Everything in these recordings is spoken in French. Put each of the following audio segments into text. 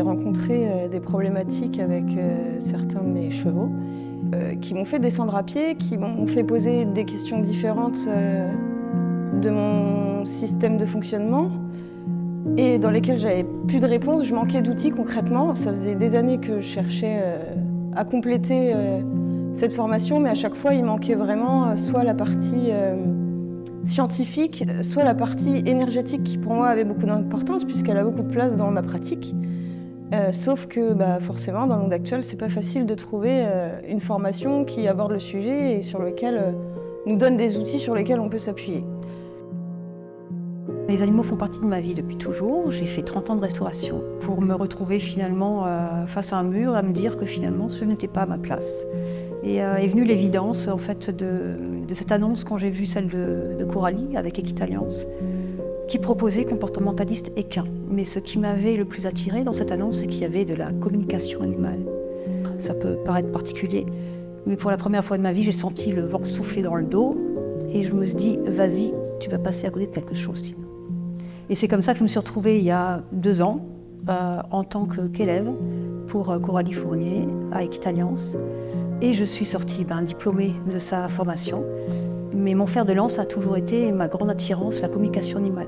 rencontré des problématiques avec certains de mes chevaux qui m'ont fait descendre à pied, qui m'ont fait poser des questions différentes de mon système de fonctionnement et dans lesquelles j'avais plus de réponse. Je manquais d'outils concrètement. Ça faisait des années que je cherchais à compléter cette formation, mais à chaque fois, il manquait vraiment soit la partie scientifique, soit la partie énergétique qui pour moi avait beaucoup d'importance puisqu'elle a beaucoup de place dans ma pratique. Sauf que forcément, dans le monde actuel, c'est pas facile de trouver une formation qui aborde le sujet et sur lequel nous donne des outils sur lesquels on peut s'appuyer. Les animaux font partie de ma vie depuis toujours. J'ai fait 30 ans de restauration pour me retrouver finalement face à un mur, à me dire que finalement ce n'était pas à ma place. Et est venue l'évidence en fait de cette annonce quand j'ai vu celle de Coralie avec Equitalliance, qui proposait comportementaliste équin. Mais ce qui m'avait le plus attiré dans cette annonce, c'est qu'il y avait de la communication animale. Ça peut paraître particulier, mais pour la première fois de ma vie, j'ai senti le vent souffler dans le dos et je me suis dit, vas-y, tu vas passer à côté de quelque chose sinon. Et c'est comme ça que je me suis retrouvée il y a 2 ans en tant qu'élève pour Coralie Fournier à Equitalliance. Et je suis sortie diplômée de sa formation. Mais mon fer de lance a toujours été ma grande attirance, la communication animale.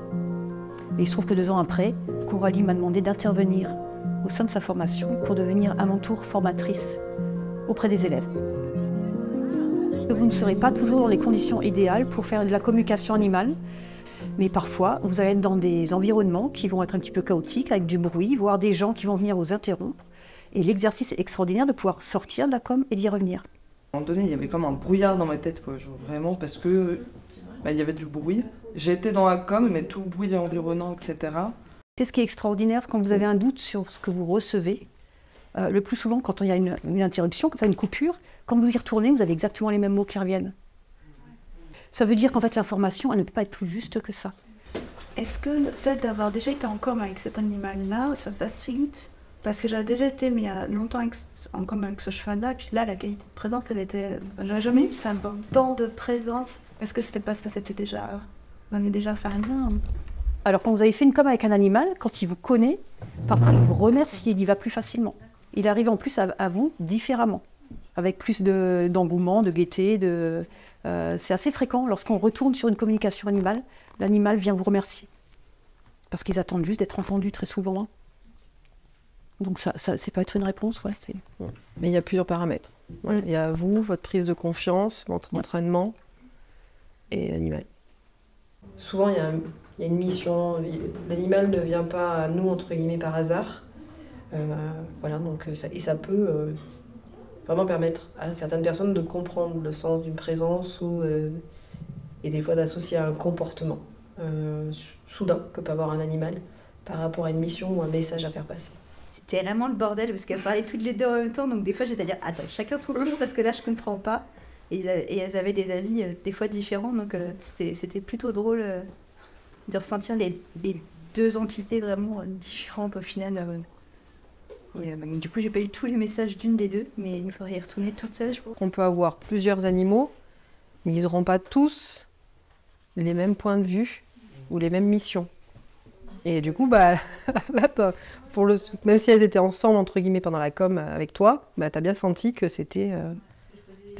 Et il se trouve que 2 ans après, Coralie m'a demandé d'intervenir au sein de sa formation pour devenir à mon tour formatrice auprès des élèves. Vous ne serez pas toujours dans les conditions idéales pour faire de la communication animale, mais parfois vous allez être dans des environnements qui vont être un petit peu chaotiques, avec du bruit, voire des gens qui vont venir vous interrompre. Et l'exercice est extraordinaire de pouvoir sortir de la com et d'y revenir. À un moment donné, il y avait comme un brouillard dans ma tête, quoi, genre, vraiment, parce que il y avait du bruit. J'étais dans la com, mais tout le bruit environnant, etc. C'est ce qui est extraordinaire quand vous avez un doute sur ce que vous recevez. Le plus souvent, quand il y a une interruption, quand il y a une coupure, quand vous y retournez, vous avez exactement les mêmes mots qui reviennent. Ça veut dire qu'en fait, l'information, elle ne peut pas être plus juste que ça. Est-ce que le fait d'avoir déjà été en com avec cet animal-là, ça facilite? Parce que j'avais déjà été, mais il y a longtemps, en com avec ce cheval-là, puis là, la qualité de présence, elle était... J'avais jamais eu ça, bon temps de présence. Est-ce que c'était parce que c'était déjà... On avait déjà fait un lien? Alors, quand vous avez fait une com avec un animal, quand il vous connaît, parfois il vous remercie, il y va plus facilement. Il arrive en plus à vous différemment, avec plus d'engouement, de gaieté. C'est assez fréquent, lorsqu'on retourne sur une communication animale, l'animal vient vous remercier. Parce qu'ils attendent juste d'être entendus très souvent. Donc ça c'est pas être une réponse, ouais. Mais il y a plusieurs paramètres. Ouais. Il y a vous, votre prise de confiance, votre entraînement et l'animal. Souvent, il y a une mission. L'animal ne vient pas à nous, entre guillemets, par hasard. Voilà, donc ça peut vraiment permettre à certaines personnes de comprendre le sens d'une présence et des fois d'associer à un comportement soudain que peut avoir un animal par rapport à une mission ou un message à faire passer. C'était vraiment le bordel parce qu'elles parlaient toutes les deux en même temps, donc des fois j'étais à dire attends, chacun son tour parce que là je comprends pas. Et elles avaient des avis des fois différents, donc c'était plutôt drôle de ressentir les 2 entités vraiment différentes au final. Du coup j'ai pas eu tous les messages d'une des deux, mais il faudrait y retourner toute seule je pense. On peut avoir plusieurs animaux, mais ils n'auront pas tous les mêmes points de vue ou les mêmes missions. Et du coup, là, même si elles étaient ensemble, entre guillemets, pendant la com avec toi, t'as bien senti que c'était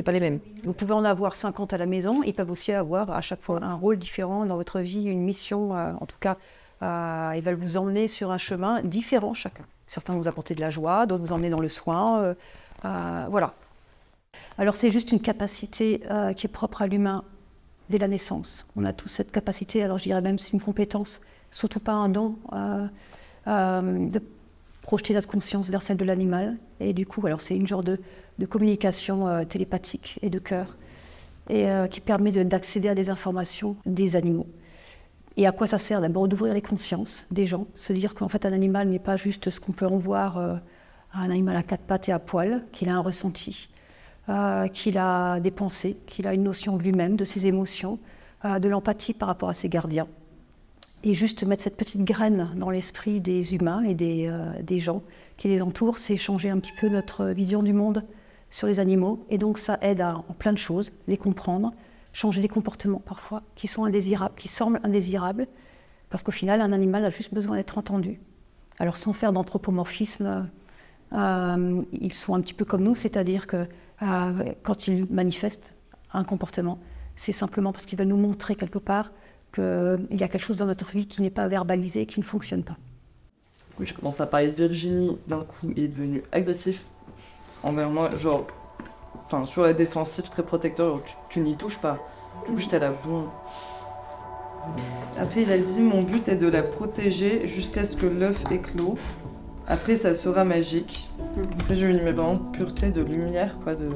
pas les mêmes. Vous pouvez en avoir 50 à la maison, ils peuvent aussi avoir à chaque fois un rôle différent dans votre vie, une mission, en tout cas, ils veulent vous emmener sur un chemin différent chacun. Certains vous apporter de la joie, d'autres vous emmener dans le soin, voilà. Alors c'est juste une capacité qui est propre à l'humain dès la naissance. On a tous cette capacité, alors je dirais même c'est une compétence, surtout pas un don, de projeter notre conscience vers celle de l'animal. Et du coup, alors c'est une genre de communication télépathique et de cœur, et qui permet d'accéder à des informations des animaux. Et à quoi ça sert? D'abord d'ouvrir les consciences des gens, se dire qu'en fait un animal n'est pas juste ce qu'on peut en voir, un animal à 4 pattes et à poil, qu'il a un ressenti, qu'il a des pensées, qu'il a une notion de lui-même, de ses émotions, de l'empathie par rapport à ses gardiens. Et juste mettre cette petite graine dans l'esprit des humains et des gens qui les entourent, c'est changer un petit peu notre vision du monde sur les animaux. Et donc ça aide en plein de choses, les comprendre, changer les comportements parfois qui sont indésirables, qui semblent indésirables, parce qu'au final, un animal a juste besoin d'être entendu. Alors sans faire d'anthropomorphisme, ils sont un petit peu comme nous, c'est-à-dire que quand ils manifestent un comportement, c'est simplement parce qu'ils veulent nous montrer quelque part qu'il y a quelque chose dans notre vie qui n'est pas verbalisé, qui ne fonctionne pas. Je commence à parler de Virginie, d'un coup il est devenu agressif envers moi, genre, enfin sur la défensive, très protecteur, genre, tu n'y touches pas. Du coup j'étais là, bon. Après il a dit mon but est de la protéger jusqu'à ce que l'œuf éclot. Après ça sera magique. Après je lui dis mais vraiment pureté de lumière quoi de.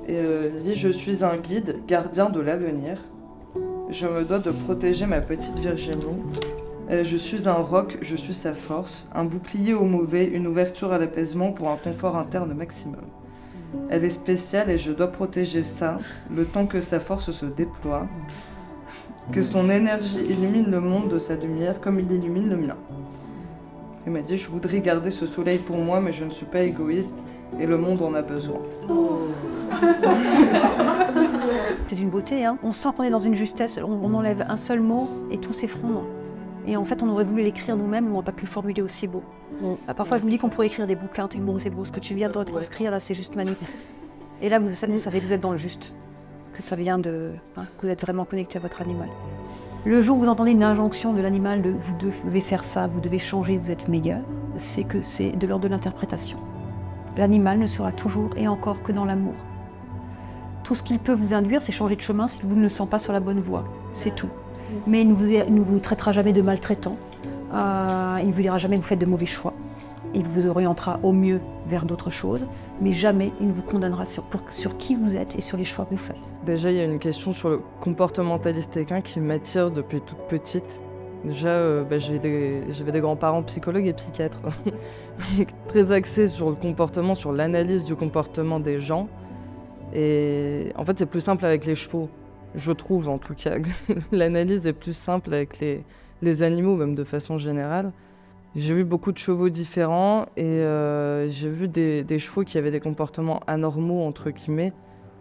Et il dit je suis un guide, gardien de l'avenir. Je me dois de protéger ma petite Virginie. Je suis un roc, je suis sa force, un bouclier au mauvais, une ouverture à l'apaisement pour un confort interne maximum. Elle est spéciale et je dois protéger ça, le temps que sa force se déploie, que son énergie illumine le monde de sa lumière comme il illumine le mien. Il m'a dit, je voudrais garder ce soleil pour moi, mais je ne suis pas égoïste et le monde en a besoin. C'est d'une beauté, hein. On sent qu'on est dans une justesse, on enlève un seul mot et tout s'effondre. Et en fait, on aurait voulu l'écrire nous-mêmes, mais on n'a pas pu le formuler aussi beau. Parfois, je me dis qu'on pourrait écrire des bouquins, c'est beau, ce que tu viens de retranscrire, là, c'est juste magnifique. Et là, vous êtes dans le juste, que ça vient de... que vous êtes vraiment connecté à votre animal. Le jour où vous entendez une injonction de l'animal de « vous devez faire ça, vous devez changer, vous êtes meilleur », c'est que c'est de l'ordre de l'interprétation. L'animal ne sera toujours et encore que dans l'amour. Tout ce qu'il peut vous induire, c'est changer de chemin si vous ne le sentez pas sur la bonne voie, c'est tout. Mais il ne vous traitera jamais de maltraitant, il ne vous dira jamais que vous faites de mauvais choix. Il vous orientera au mieux vers d'autres choses, mais jamais il ne vous condamnera sur qui vous êtes et sur les choix que vous faites. Déjà, il y a une question sur le comportementaliste équin qui m'attire depuis toute petite. Déjà, j'avais des grands-parents psychologues et psychiatres, donc, très axés sur le comportement, sur l'analyse du comportement des gens. Et en fait, c'est plus simple avec les chevaux. Je trouve en tout cas que l'analyse est plus simple avec les animaux, même de façon générale. J'ai vu beaucoup de chevaux différents et j'ai vu des chevaux qui avaient des comportements anormaux, entre guillemets,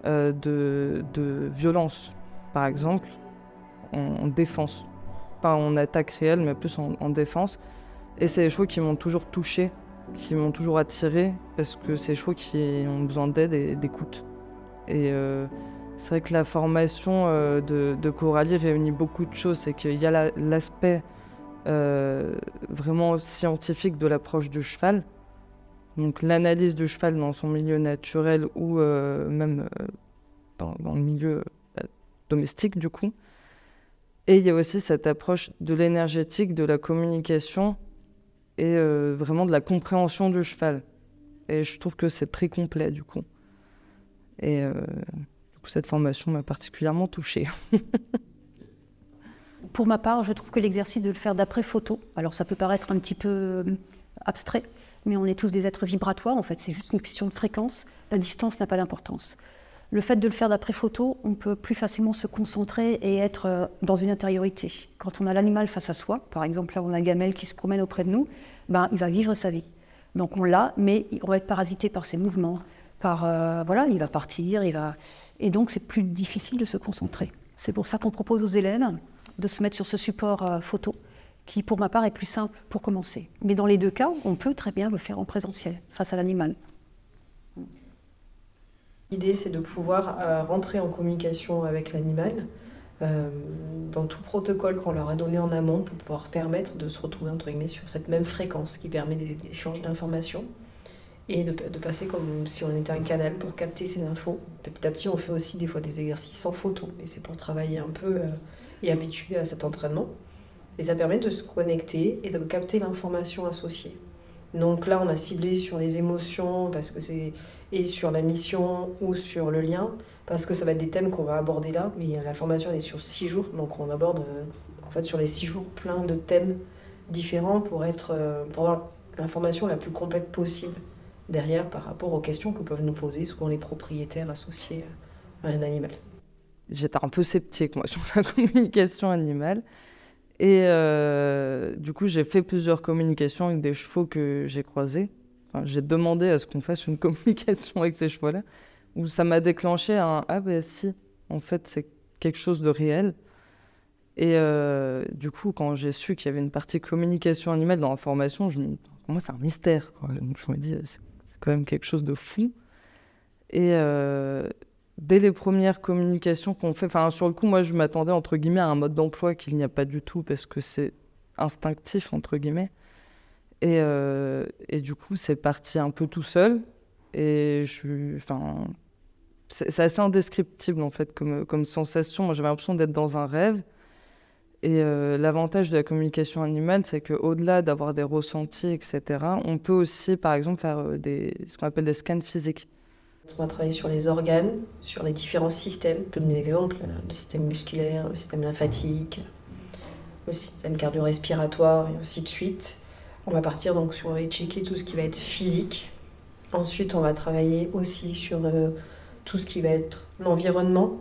de violence, par exemple, en défense. Pas en attaque réelle, mais plus en défense. Et c'est des chevaux qui m'ont toujours touchée, qui m'ont toujours attirée, parce que c'est des chevaux qui ont besoin d'aide et d'écoute. Et c'est vrai que la formation de Coralie réunit beaucoup de choses. C'est qu'il y a l'aspect vraiment scientifique de l'approche du cheval. Donc l'analyse du cheval dans son milieu naturel ou même dans le milieu domestique du coup. Et il y a aussi cette approche de l'énergétique, de la communication et vraiment de la compréhension du cheval. Et je trouve que c'est très complet du coup. Et du coup, cette formation m'a particulièrement touchée. Pour ma part, je trouve que l'exercice de le faire d'après photo, alors ça peut paraître un petit peu abstrait, mais on est tous des êtres vibratoires, en fait, c'est juste une question de fréquence. La distance n'a pas d'importance. Le fait de le faire d'après photo, on peut plus facilement se concentrer et être dans une intériorité. Quand on a l'animal face à soi, par exemple là on a un gamelle qui se promène auprès de nous, il va vivre sa vie. Donc on l'a, mais on va être parasité par ses mouvements, voilà, il va partir, et donc c'est plus difficile de se concentrer. C'est pour ça qu'on propose aux élèves de se mettre sur ce support photo, qui pour ma part est plus simple pour commencer. Mais dans les deux cas, on peut très bien le faire en présentiel, face à l'animal. L'idée, c'est de pouvoir rentrer en communication avec l'animal dans tout protocole qu'on leur a donné en amont pour pouvoir permettre de se retrouver entre guillemets sur cette même fréquence qui permet des échanges d'informations et de passer comme si on était un canal pour capter ces infos. Petit à petit, on fait aussi des fois des exercices sans photo et c'est pour travailler un peu et habituer à cet entraînement. Et ça permet de se connecter et de capter l'information associée. Donc là, on a ciblé sur les émotions parce que et sur la mission ou sur le lien, parce que ça va être des thèmes qu'on va aborder là, mais la formation elle est sur 6 jours, donc on aborde en fait sur les 6 jours plein de thèmes différents pour avoir l'information la plus complète possible derrière par rapport aux questions que peuvent nous poser souvent les propriétaires associés à un animal. J'étais un peu sceptique moi sur la communication animale. Et du coup, j'ai fait plusieurs communications avec des chevaux que j'ai croisés. Enfin, j'ai demandé à ce qu'on fasse une communication avec ces chevaux-là, où ça m'a déclenché un « Ah ben si, en fait, c'est quelque chose de réel ». Et du coup, quand j'ai su qu'il y avait une partie communication animale dans la formation, pour moi, c'est un mystère, quoi. Donc, je me dis, c'est quand même quelque chose de fou. Et dès les premières communications qu'on fait, sur le coup, moi, je m'attendais, entre guillemets, à un mode d'emploi qu'il n'y a pas du tout, parce que c'est instinctif, entre guillemets. Et du coup, c'est parti un peu tout seul. Et c'est assez indescriptible, en fait, comme sensation. Moi, j'avais l'impression d'être dans un rêve. Et l'avantage de la communication animale, c'est qu'au-delà d'avoir des ressentis, etc., on peut aussi, par exemple, faire ce qu'on appelle des scans physiques. On va travailler sur les organes, sur les différents systèmes. Je peux donner des exemples, le système musculaire, le système lymphatique, le système cardio-respiratoire, et ainsi de suite. On va partir donc sur checker tout ce qui va être physique. Ensuite, on va travailler aussi sur tout ce qui va être l'environnement.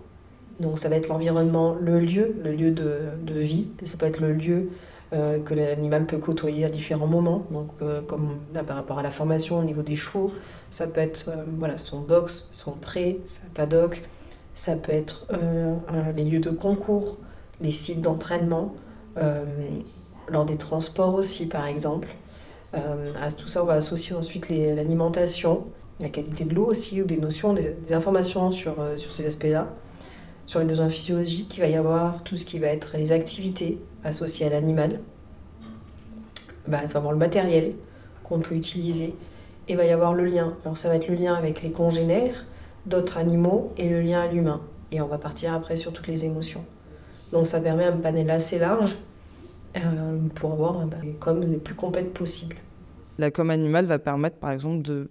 Donc ça va être l'environnement, le lieu de vie. Et ça peut être le lieu que l'animal peut côtoyer à différents moments. Donc comme là, par rapport à la formation au niveau des chevaux, ça peut être son box, son pré, sa paddock. Ça peut être les lieux de concours, les sites d'entraînement, lors des transports aussi par exemple. À tout ça, on va associer ensuite l'alimentation, la qualité de l'eau aussi, ou des notions, des informations sur ces aspects-là. Sur les besoins physiologiques, il va y avoir tout ce qui va être les activités associées à l'animal. Il va y avoir le matériel qu'on peut utiliser. Et il va y avoir le lien. Alors ça va être le lien avec les congénères, d'autres animaux et le lien à l'humain. Et on va partir après sur toutes les émotions. Donc ça permet un panel assez large pour avoir les coms les plus complètes possibles. La com animale va permettre par exemple de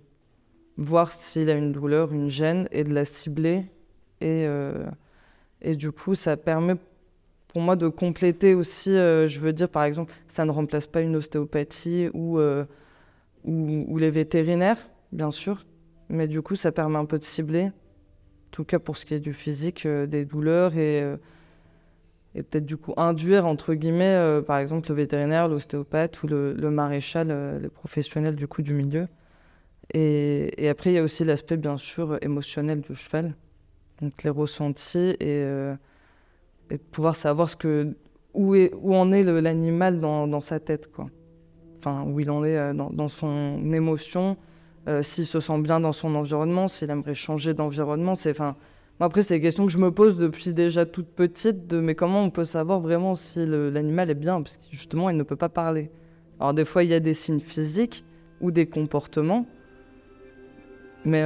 voir s'il a une douleur, une gêne et de la cibler. Et du coup, ça permet pour moi de compléter aussi, je veux dire par exemple, ça ne remplace pas une ostéopathie ou les vétérinaires, bien sûr. Mais du coup, ça permet un peu de cibler, en tout cas pour ce qui est du physique, des douleurs et peut-être du coup induire, entre guillemets, par exemple le vétérinaire, l'ostéopathe ou le maréchal, les professionnels du coup du milieu. Et après, il y a aussi l'aspect, bien sûr, émotionnel du cheval. Donc les ressentis et de pouvoir savoir où en est l'animal dans sa tête, quoi. Enfin, où il en est dans son émotion, s'il se sent bien dans son environnement, s'il aimerait changer d'environnement. Moi, après, c'est des questions que je me pose depuis déjà toute petite, mais comment on peut savoir vraiment si l'animal est bien, parce que justement, il ne peut pas parler. Alors des fois, il y a des signes physiques ou des comportements, mais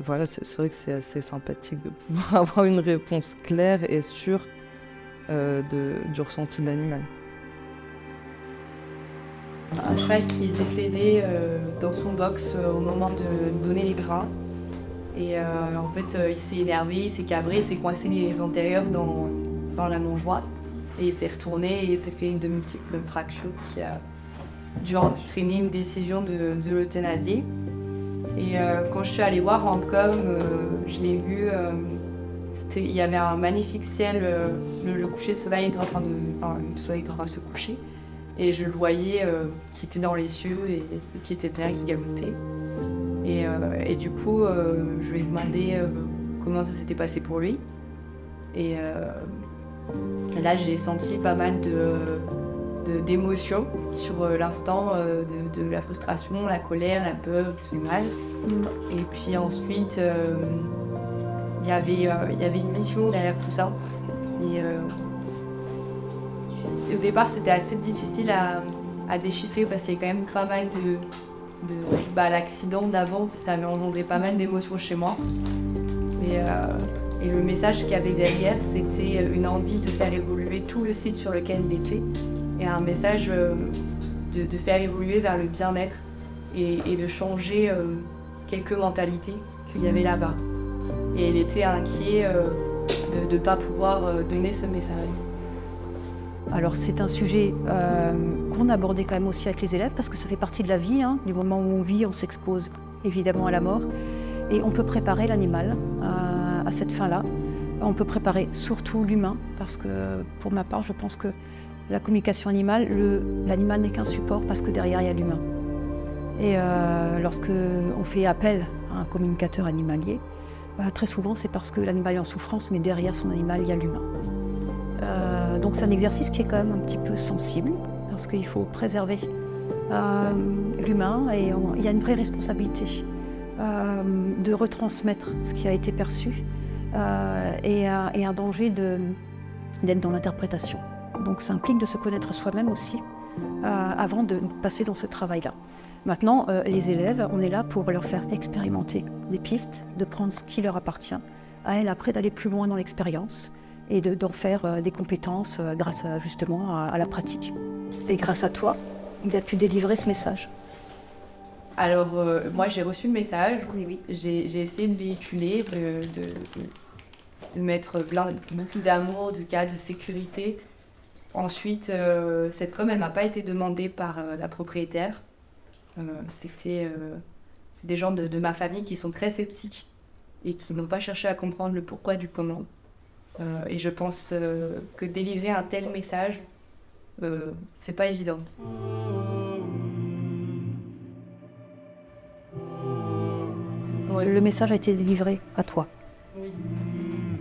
voilà, c'est vrai que c'est assez sympathique de pouvoir avoir une réponse claire et sûre du ressenti de l'animal. Un cheval qui est décédé dans son box au moment de donner les grains. Et en fait, il s'est énervé, il s'est cabré, il s'est coincé les antérieurs dans la mangeoire. Et il s'est retourné et il s'est fait de multiples fractures qui a dû entraîner une décision de l'euthanasier. Et quand je suis allée voir en com, je l'ai vu, il y avait un magnifique ciel, le coucher de soleil était en train de se coucher. Et je le voyais qui était dans les cieux et qui était bien, qui gagotait. Et du coup, je lui ai demandé comment ça s'était passé pour lui. Et là, j'ai senti pas mal d'émotions sur l'instant, de la frustration, la colère, la peur, il se fait mal. Et puis ensuite, il y avait une mission derrière tout ça. Et au départ, c'était assez difficile à déchiffrer parce qu'il y a quand même pas mal l'accident d'avant, ça avait engendré pas mal d'émotions chez moi. Et le message qu'il y avait derrière, c'était une envie de faire évoluer tout le site sur lequel il était. Et un message de faire évoluer vers le bien-être et de changer quelques mentalités qu'il y avait là-bas. Et il était inquiet de ne pas pouvoir donner ce message. Alors c'est un sujet qu'on abordait quand même aussi avec les élèves parce que ça fait partie de la vie, hein. Du moment où on vit, on s'expose évidemment à la mort. Et on peut préparer l'animal à cette fin-là. On peut préparer surtout l'humain parce que pour ma part, je pense que la communication animale, l'animal n'est qu'un support parce que derrière il y a l'humain. Et lorsque on fait appel à un communicateur animalier, très souvent c'est parce que l'animal est en souffrance, mais derrière son animal il y a l'humain. Donc c'est un exercice qui est quand même un petit peu sensible, parce qu'il faut préserver l'humain, et il y a une vraie responsabilité de retransmettre ce qui a été perçu, et un danger d'être dans l'interprétation. Donc ça implique de se connaître soi-même aussi, avant de passer dans ce travail-là. Maintenant, les élèves, on est là pour leur faire expérimenter des pistes, de prendre ce qui leur appartient, à elles après d'aller plus loin dans l'expérience et d'en faire des compétences grâce justement à la pratique. Et grâce à toi, il a pu délivrer ce message. Alors, moi, j'ai reçu le message. Oui. J'ai essayé de véhiculer, de mettre beaucoup d'amour, de cadre, de sécurité. Ensuite, cette com, elle m'a pas été demandée par la propriétaire. C'est des gens de ma famille qui sont très sceptiques et qui n'ont pas cherché à comprendre le pourquoi du comment. Et je pense que délivrer un tel message, c'est pas évident. Le message a été délivré à toi. Oui.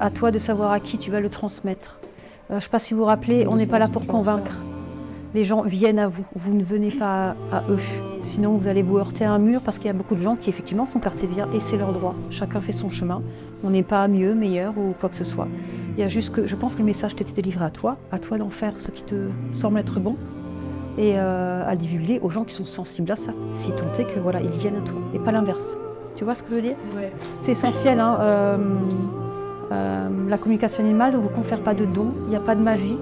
À toi de savoir à qui tu vas le transmettre. Je ne sais pas si vous vous rappelez, on n'est pas là pour convaincre. Les gens viennent à vous, vous ne venez pas à eux. Sinon, vous allez vous heurter à un mur, parce qu'il y a beaucoup de gens qui, effectivement, sont cartésiens, et c'est leur droit. Chacun fait son chemin. On n'est pas mieux, meilleur ou quoi que ce soit. Il y a juste que je pense que le message t'était délivré à toi d'en faire ce qui te semble être bon, et à divulguer aux gens qui sont sensibles à ça, si tant est que voilà, ils viennent à toi, et pas l'inverse. Tu vois ce que je veux dire? Ouais. C'est essentiel, hein, la communication animale ne vous confère pas de dons, il n'y a pas de magie.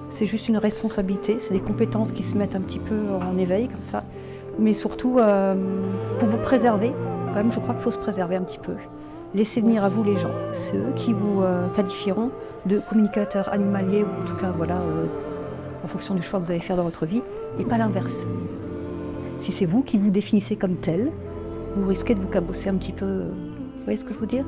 C'est juste une responsabilité, c'est des compétences qui se mettent un petit peu en éveil comme ça. Mais surtout, pour vous préserver, quand même, je crois qu'il faut se préserver un petit peu. Laissez venir à vous les gens. C'est eux qui vous qualifieront de communicateurs animaliers, ou en tout cas, voilà, en fonction du choix que vous allez faire dans votre vie, et pas l'inverse. Si c'est vous qui vous définissez comme tel, vous risquez de vous cabosser un petit peu. Vous voyez ce que je veux dire ?